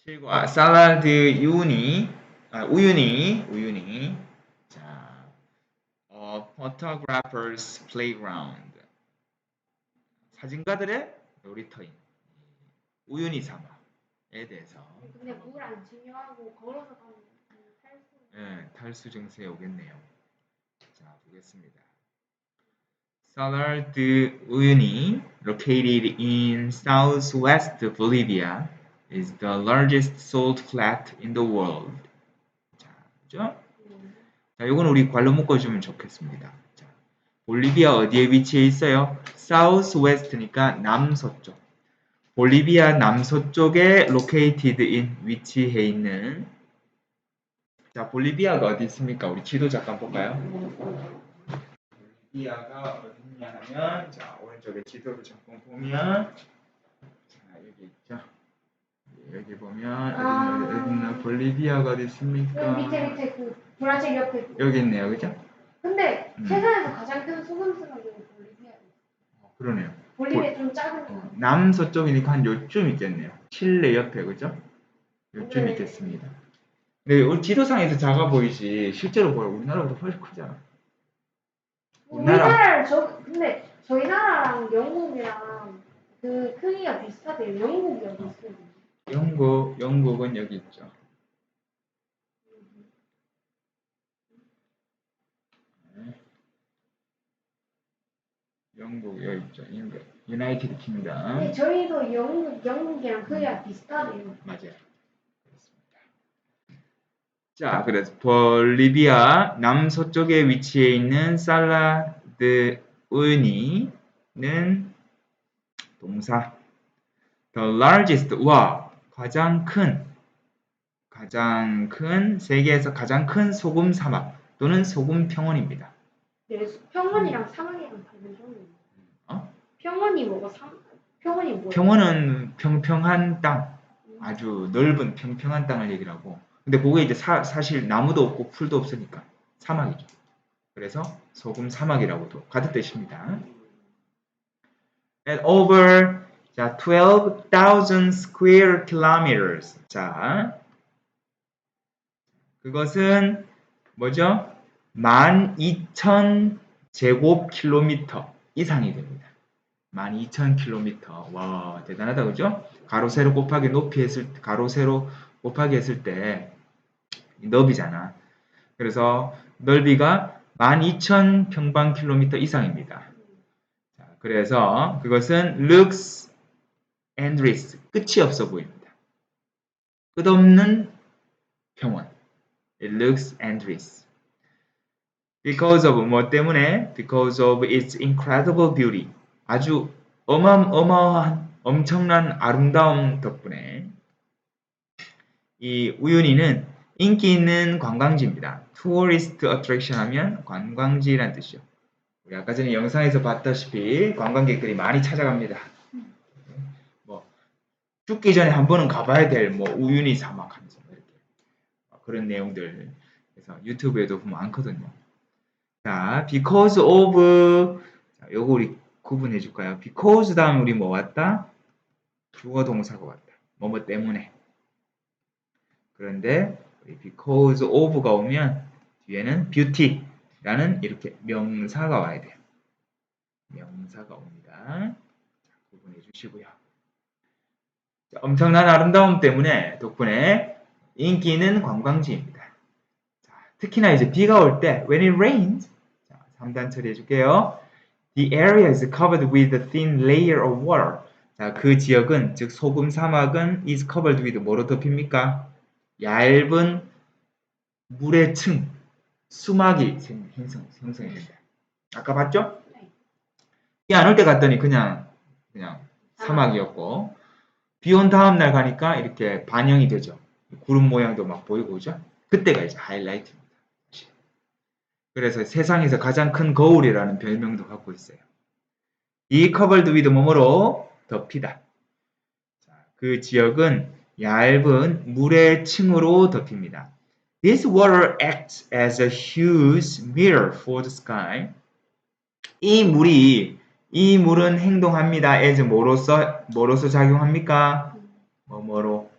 7과 샐러드 우유니. 자, photographer's playground. 사진가들의 놀이터인 우유니 사막에 대해서. 근데 물 안 중요하고 걸어서 가면 탈수. 예, 탈수 증세에 오겠네요. 자, 보겠습니다. Salar de Uyuni, located in southwest Bolivia, is the largest salt flat in the world. 자, 그죠? 자, 요건 우리 관로 묶어주면 좋겠습니다. 자, 볼리비아 어디에 위치해 있어요? southwest니까 남서쪽. 볼리비아 남서쪽에 located in 위치해 있는. 자, 볼리비아가 어디 있습니까? 우리 지도 잠깐 볼까요? 볼리비아가 어딨냐 하면, 자, 오른쪽에 지도를 잠깐 보면, 자, 여기 있죠. 여기 보면 어딨나 볼리비아가 어디 있습니까? 밑에 그 브라질 옆에. 여기 있네요, 그죠? 근데 세상에서 가장 큰 소금스러운 게 볼리비아예요. 그러네요. 볼리비아 좀 작은 거. 남서쪽이니까 한 요쯤 있겠네요. 칠레 옆에, 그죠? 요쯤 네. 있겠습니다. 근데 우리 지도상에서 작아 보이지 실제로 보여 우리나라보다 훨씬 크잖아. 근데 저희 나라랑 영국이랑 그 크기가 비슷하대요. 영국이 어디 있어요? 영국은 여기 있죠. 영국 여기 있죠. 유나이티드 킹덤. 네, 저희도 영국이랑 크기가 비슷하대요. 맞아요. 그렇습니다. 자, 그래서 볼리비아 남서쪽에 위치해 있는 살라드 우유니는 동사 the largest, 가장 큰 세계에서 가장 큰 소금 사막 또는 소금 평원입니다. 네, 평원이랑 사막이랑 다른 점이. 평원이 뭐고 평원이 뭐예요? 평원은 평평한 땅, 아주 넓은 평평한 땅을 얘기하고, 근데 그게 이제 사실 나무도 없고 풀도 없으니까 사막이죠. 그래서 소금 사막이라고도 같은 뜻입니다. And over 12,000 square kilometers. 자, 그것은 뭐죠? 12,000 제곱킬로미터 이상이 됩니다. 12,000km. 와, 대단하다, 그죠? 가로, 세로 곱하기 높이 가로, 세로 곱하기 했을 때, 너비잖아. 그래서 넓이가 12,000평방킬로미터 이상입니다. 자, 그래서 그것은 looks endless. 끝이 없어 보입니다. 끝없는 평원. It looks endless. Because of 뭐 때문에? Because of its incredible beauty. 아주 어마어마한 엄청난 아름다움 덕분에 이 우유니는 인기 있는 관광지입니다. Tourist attraction 하면 관광지란 뜻이죠. 우리 아까 전에 영상에서 봤다시피 관광객들이 많이 찾아갑니다. 뭐 죽기 전에 한 번은 가봐야 될 뭐 우유니 사막 하면서 이렇게 그런 내용들 그래서 유튜브에도 보면 많거든요. 자, because of 자, 요거 우리 구분해 줄까요? because 다음 우리 뭐 왔다? 주어 동사가 왔다. 뭐뭐 때문에. 그런데 because of가 오면 뒤에는 beauty라는 이렇게 명사가 와야 돼요. 명사가 옵니다. 자, 구분해 주시고요. 자, 엄청난 아름다움 때문에 덕분에 인기 있는 관광지입니다. 자, 특히나 이제 비가 올 때 when it rains 자, 3단 처리해 줄게요. The area is covered with a thin layer of water. 자, 그 지역은 즉 소금 사막은 is covered with 뭐로 덮입니까? 얇은 물의 층, 수막이 형성이 된다. 아까 봤죠? 비 안 올 때 갔더니 그냥 사막이었고 비 온 다음 날 가니까 이렇게 반영이 되죠. 구름 모양도 막 보이고 그죠? 그때가 이제 하이라이트입니다. 그래서 세상에서 가장 큰 거울이라는 별명도 갖고 있어요. 이 covered with 뭐뭐로 덮이다. 자, 그 지역은 얇은 물의 층으로 덮입니다. This water acts as a huge mirror for the sky. 이 물은 행동합니다. as 뭐로서 작용합니까? 뭐뭐로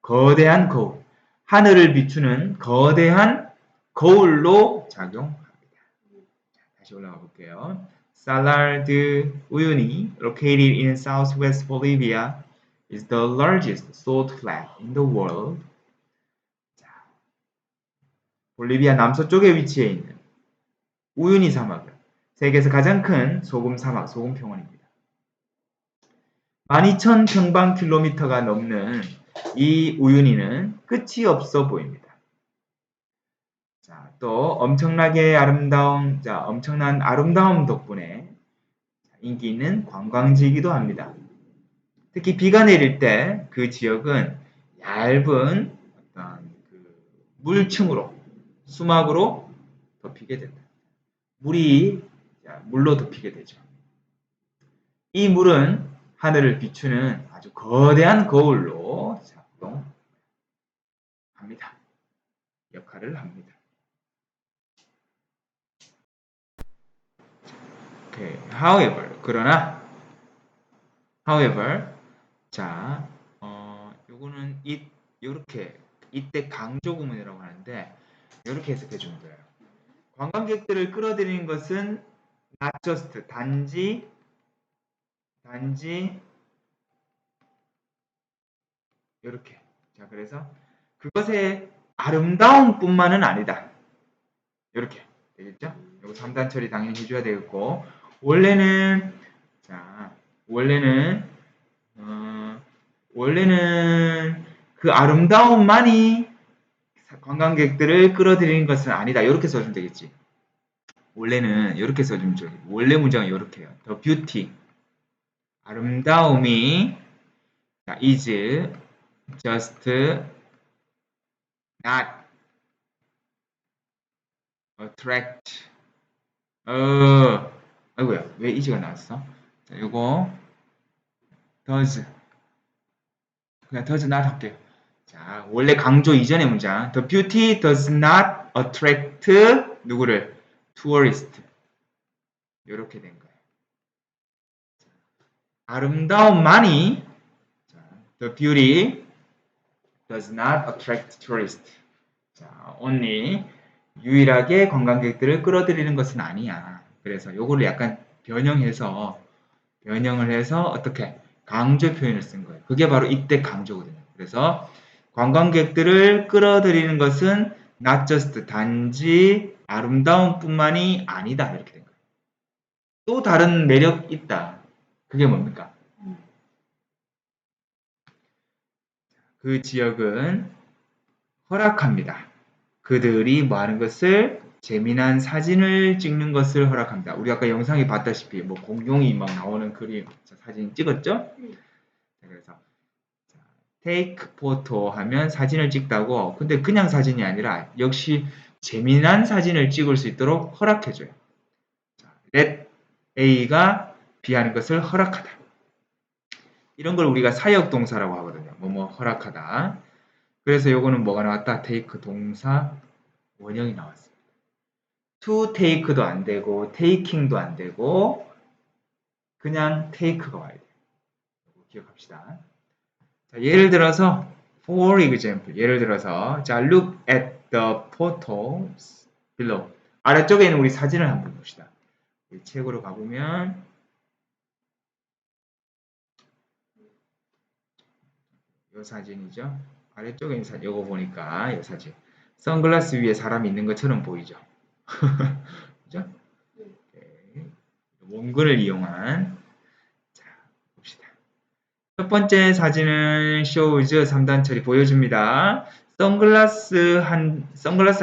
거대한 거울, 하늘을 비추는 거대한 거울로 작용합니다. 다시 올라가 볼게요. Salar de Uyuni, located in southwest Bolivia, is the largest salt flat in the world. 자, 볼리비아 남서쪽에 위치해 있는 우유니 사막은 세계에서 가장 큰 소금 사막, 소금 평원입니다. 12,000평방킬로미터가 넘는 이 우유니는 끝이 없어 보입니다. 자, 또 엄청난 아름다움 덕분에 인기 있는 관광지이기도 합니다. 특히 비가 내릴 때 그 지역은 얇은 어떤 물층으로, 수막으로 덮이게 된다. 물로 덮이게 되죠. 이 물은 하늘을 비추는 아주 거대한 거울로 작동합니다. 역할을 합니다. Okay. However, 자, 요거는 이때 강조 구문이라고 하는데 이렇게 해석해 주면 돼요. 관광객들을 끌어들이는 것은 not just 단지 이렇게. 자, 그래서 그것의 아름다움뿐만은 아니다. 이렇게 되겠죠? 이거 3단 처리 당연히 해줘야 되겠고, 원래는 그 아름다움만이 관광객들을 끌어들이는 것은 아니다. 이렇게 써주면 되겠지. 원래는 이렇게 써주면 좋아요. 원래 문장은 이렇게 해요. The beauty, 아름다움이 is just not attract. 아이고야, 왜 is가 나왔어? 자, 요거 does, 그냥 does not 할게요. 자, 원래 강조 이전의 문장. The beauty does not attract 누구를? tourist. 이렇게 된 거예요. 아름다움만이 the beauty does not attract tourists. 자, only 유일하게 관광객들을 끌어들이는 것은 아니야. 그래서 요거를 약간 변형을 해서 어떻게 강조 표현을 쓴 거예요. 그게 바로 이때 강조거든요. 그래서 관광객들을 끌어들이는 것은 not just 단지 아름다움뿐만이 아니다. 이렇게 된 거예요. 또 다른 매력 있다. 그게 뭡니까? 그 지역은 허락합니다. 그들이 뭐 하는 것을? 재미난 사진을 찍는 것을 허락합니다. 우리 아까 영상에 봤다시피 뭐 공룡이 막 나오는 그림, 사진 찍었죠? 그래서 take photo 하면 사진을 찍다고. 근데 그냥 사진이 아니라 역시 재미난 사진을 찍을 수 있도록 허락해줘요. let A가 B 하는 것을 허락하다. 이런 걸 우리가 사역 동사라고 하거든요. 뭐뭐 허락하다. 그래서 요거는 뭐가 나왔다? take 동사 원형이 나왔습니다. to take도 안 되고 taking도 안 되고 그냥 take가 와야 돼요. 기억합시다. 자, 예를 들어서 for example, 예를 들어서 자, look at the photos below. 아래쪽에 있는 우리 사진을 한번 봅시다. 이 책으로 가보면 이 사진이죠. 아래쪽에 있는 사진, 이거 보니까 이 사진. 선글라스 위에 사람이 있는 것처럼 보이죠. 그죠? 원근을 이용한. 자, 봅시다. 첫 번째 사진은 shows 3단 처리 보여줍니다. 선글라스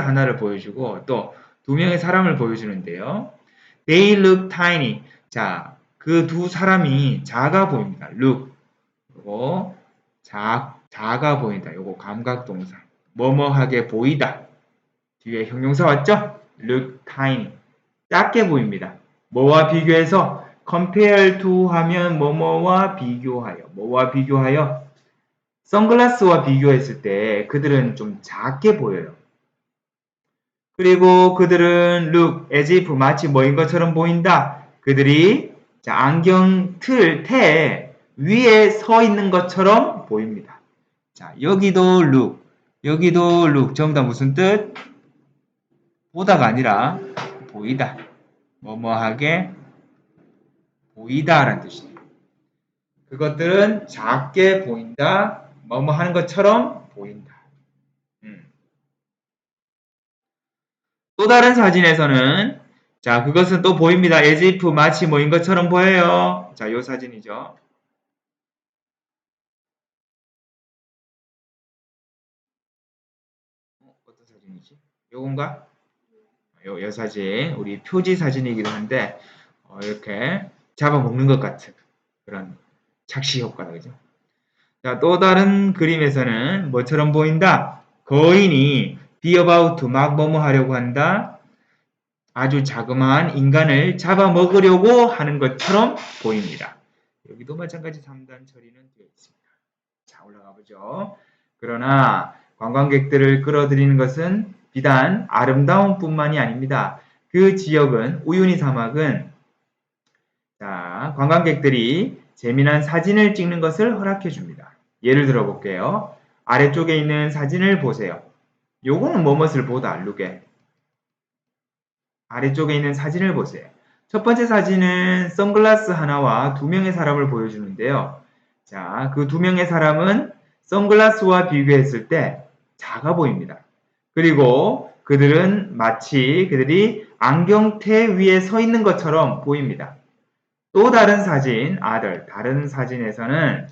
하나를 보여주고 또 두 명의 사람을 보여주는데요. They look tiny. 자, 그 두 사람이 작아 보입니다. look. 요거 작아 보인다. 요거 감각동사. 뭐뭐하게 보이다. 뒤에 형용사 왔죠? look tiny. 작게 보입니다. 뭐와 비교해서? compare to 하면 뭐뭐와 비교하여. 뭐와 비교하여? 선글라스와 비교했을 때 그들은 좀 작게 보여요. 그리고 그들은 look as if 마치 뭐인 것처럼 보인다. 그들이 안경 틀 위에 서 있는 것처럼 보입니다. 자, 여기도 look, 여기도 look. 전부 다 무슨 뜻? 보다가 아니라 보이다. 뭐뭐하게 보이다라는 뜻이에요. 그것들은 작게 보인다. 뭐뭐 하는 것처럼 보인다. 또 다른 사진에서는 자, 그것은 또 보입니다. as if 마치 뭐인 것처럼 보여요. 자, 요 사진이죠. 어떤 사진이지? 요건가? 요 사진, 우리 표지 사진이기도 한데 이렇게 잡아먹는 것 같은 그런 착시 효과다, 그죠? 자, 또 다른 그림에서는 뭐처럼 보인다? 거인이 be about to 막 뭐뭐 하려고 한다. 아주 자그마한 인간을 잡아먹으려고 하는 것처럼 보입니다. 여기도 마찬가지 3단 처리는 되어 있습니다. 자, 올라가 보죠. 그러나 관광객들을 끌어들이는 것은 비단 아름다움뿐만이 아닙니다. 그 지역은 우유니 사막은 자, 관광객들이 재미난 사진을 찍는 것을 허락해 줍니다. 예를 들어 볼게요. 아래쪽에 있는 사진을 보세요. 요거는 뭐뭇을 보다 룩에 아래쪽에 있는 사진을 보세요. 첫 번째 사진은 선글라스 하나와 두 명의 사람을 보여주는데요. 자, 그 두 명의 사람은 선글라스와 비교했을 때 작아 보입니다. 그리고 그들은 마치 그들이 안경테 위에 서 있는 것처럼 보입니다. 또 다른 사진, 다른 사진에서는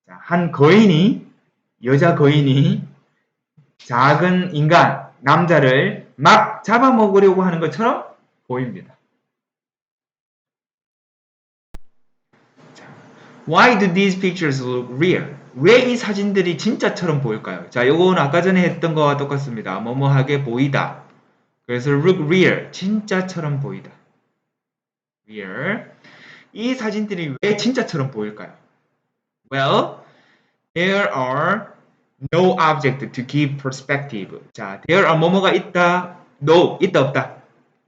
한 거인이, 여자 거인이 작은 인간, 남자를 막 잡아먹으려고 하는 것처럼 보입니다. Why do these pictures look real? 왜 이 사진들이 진짜처럼 보일까요? 자, 요건 아까 전에 했던 거와 똑같습니다. 뭐뭐하게 보이다. 그래서 look real, 진짜처럼 보이다. real. 이 사진들이 왜 진짜처럼 보일까요? Well, there are no object to give perspective. 자, there are 뭐뭐가 있다. No, 있다 없다.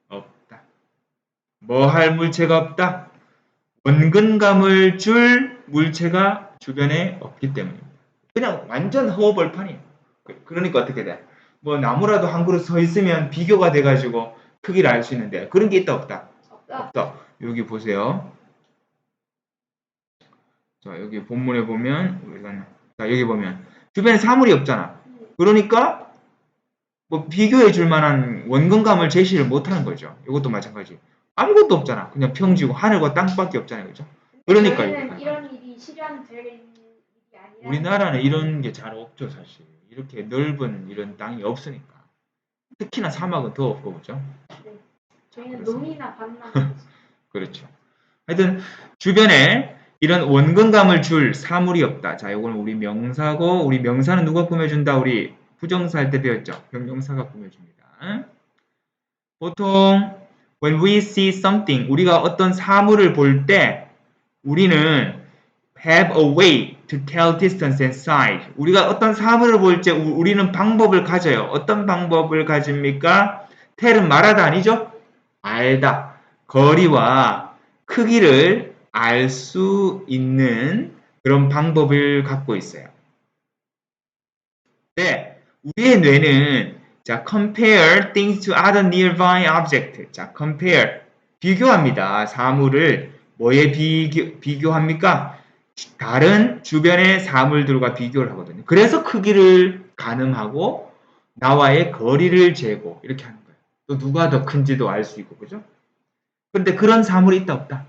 없다. 뭐 할 물체가 없다. 원근감을 줄 물체가 주변에 없기 때문입니다. 그냥 완전 허허벌판이에요. 그러니까 어떻게 돼? 뭐 나무라도 한 그루 서 있으면 비교가 돼가지고 크기를 알 수 있는데 그런 게 있다 없다? 없다. 여기 보세요. 자, 여기 본문에 보면 자, 여기 보면 주변에 사물이 없잖아. 그러니까 뭐 비교해 줄 만한 원근감을 제시를 못하는 거죠. 이것도 마찬가지. 아무것도 없잖아. 그냥 평지고 하늘과 땅밖에 없잖아요. 그죠? 그러니까 이런 일이 실현될 일이 아니라 우리나라는 이런 게 잘 없죠, 사실. 이렇게 넓은 이런 땅이 없으니까. 특히나 사막은 더 없고, 그죠? 네. 저희는 농이나 밭만 그렇죠. 하여튼 주변에 이런 원근감을 줄 사물이 없다. 자, 이거는 우리 명사고, 우리 명사는 누가 꾸며준다? 우리 부정사 할 때 배웠죠? 형용사가 꾸며줍니다. 보통 when we see something, 우리가 어떤 사물을 볼 때 우리는 have a way to tell distance and size. 우리가 어떤 사물을 볼 때 우리는 방법을 가져요. 어떤 방법을 가집니까? tell은 말하다 아니죠? 알다. 거리와 크기를 알 수 있는 그런 방법을 갖고 있어요. 네, 우리의 뇌는 자, compare things to other nearby object. 자, compare 비교합니다. 사물을 뭐에 비교합니까? 다른 주변의 사물들과 비교를 하거든요. 그래서 크기를 가늠하고 나와의 거리를 재고 이렇게 하는 거예요. 또 누가 더 큰지도 알 수 있고, 그죠? 근데 그런 사물이 있다 없다?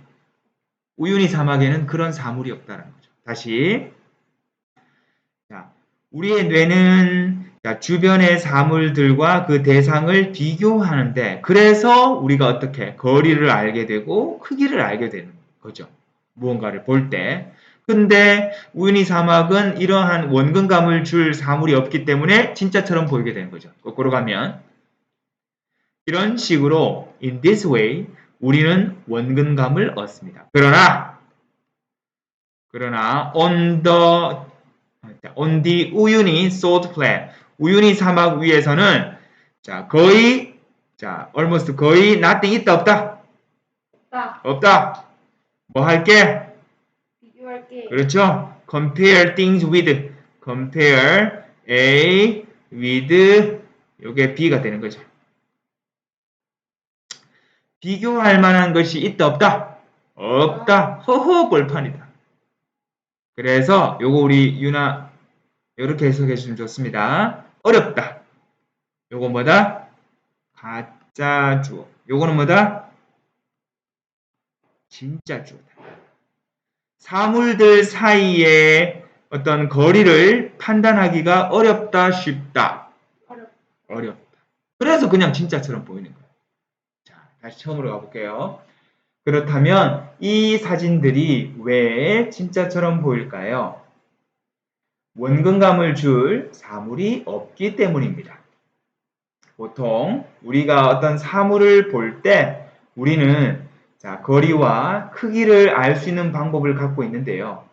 우유니 사막에는 그런 사물이 없다는 거죠. 다시 자, 우리의 뇌는 자, 주변의 사물들과 그 대상을 비교하는데 그래서 우리가 어떻게 거리를 알게 되고 크기를 알게 되는 거죠. 무언가를 볼 때. 근데 우유니 사막은 이러한 원근감을 줄 사물이 없기 때문에 진짜처럼 보이게 되는 거죠. 거꾸로 가면 이런 식으로 in this way 우리는 원근감을 얻습니다. 그러나 on the 우유니 salt plain 우유니 사막 위에서는 자 거의 자 almost 거의 nothing 있다 없다? 없다. 뭐 할게? 비교할게. 그렇죠. compare things with compare A with 요게 B가 되는 거죠. 비교할 만한 것이 있다 없다? 없다. 허허 벌판이다. 그래서 요거 우리 유나 이렇게 해석해 주시면 좋습니다. 어렵다. 요거 뭐다? 가짜 주어. 요거는 뭐다? 진짜 주어다. 사물들 사이에 어떤 거리를 판단하기가 어렵다, 쉽다. 어렵다. 그래서 그냥 진짜처럼 보이는 거예요. 자, 다시 처음으로 가볼게요. 그렇다면 이 사진들이 왜 진짜처럼 보일까요? 원근감을 줄 사물이 없기 때문입니다. 보통 우리가 어떤 사물을 볼 때 우리는 자, 거리와 크기를 알 수 있는 방법을 갖고 있는데요.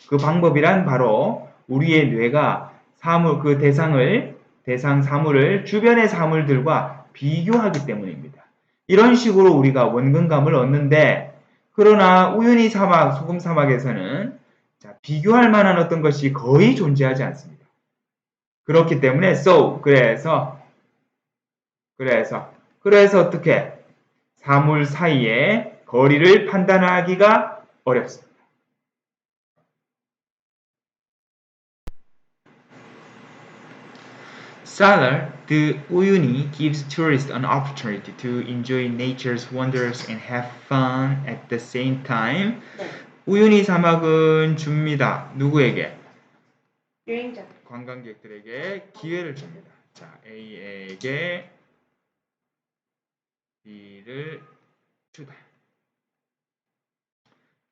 그 방법이란 바로 우리의 뇌가 사물, 그 대상 사물을 주변의 사물들과 비교하기 때문입니다. 이런 식으로 우리가 원근감을 얻는데, 그러나 우유니 사막, 소금 사막에서는 자, 비교할 만한 어떤 것이 거의 존재하지 않습니다. 그렇기 때문에 그래서 어떻게 사물 사이에 거리를 판단하기가 어렵습니다. Salar de Uyuni gives tourists an opportunity to enjoy nature's wonders and have fun at the same time. 네. 우유니 사막은 줍니다. 누구에게? 여행자. 관광객들에게 기회를 줍니다. 자, A에게 B를 주다.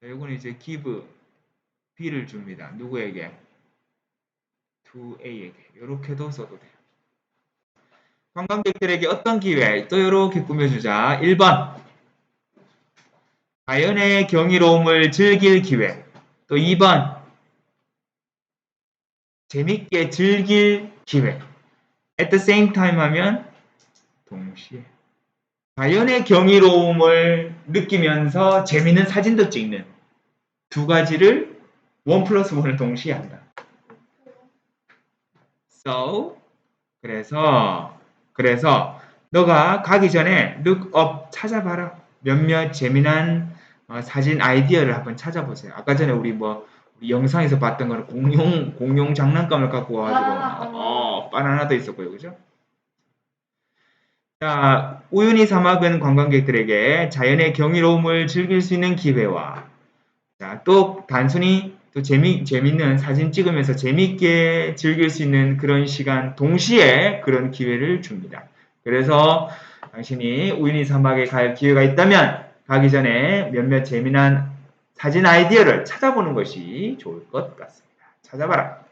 자, 이거는 이제 give B를 줍니다. 누구에게? to A에게. 이렇게도 써도 돼요. 관광객들에게 어떤 기회? 또 이렇게 꾸며주자. 1번. 자연의 경이로움을 즐길 기회. 또 2번. 재밌게 즐길 기회. At the same time 하면 동시에. 자연의 경이로움을 느끼면서 재밌는 사진도 찍는 두 가지를 1+1을 동시에 한다. So, 그래서 너가 가기 전에 look up 찾아봐라. 몇몇 재미난 사진 아이디어를 한번 찾아보세요. 아까 전에 우리 영상에서 봤던 거는 공룡 장난감을 갖고 와가지고 바나나도 있었고요, 그죠? 자, 우유니 사막은 관광객들에게 자연의 경이로움을 즐길 수 있는 기회와 자, 또 단순히 또 재밌는 사진 찍으면서 재밌게 즐길 수 있는 그런 시간 동시에 그런 기회를 줍니다. 그래서 당신이 우유니 사막에 갈 기회가 있다면 가기 전에 몇몇 재미난 사진 아이디어를 찾아보는 것이 좋을 것 같습니다. 찾아봐라.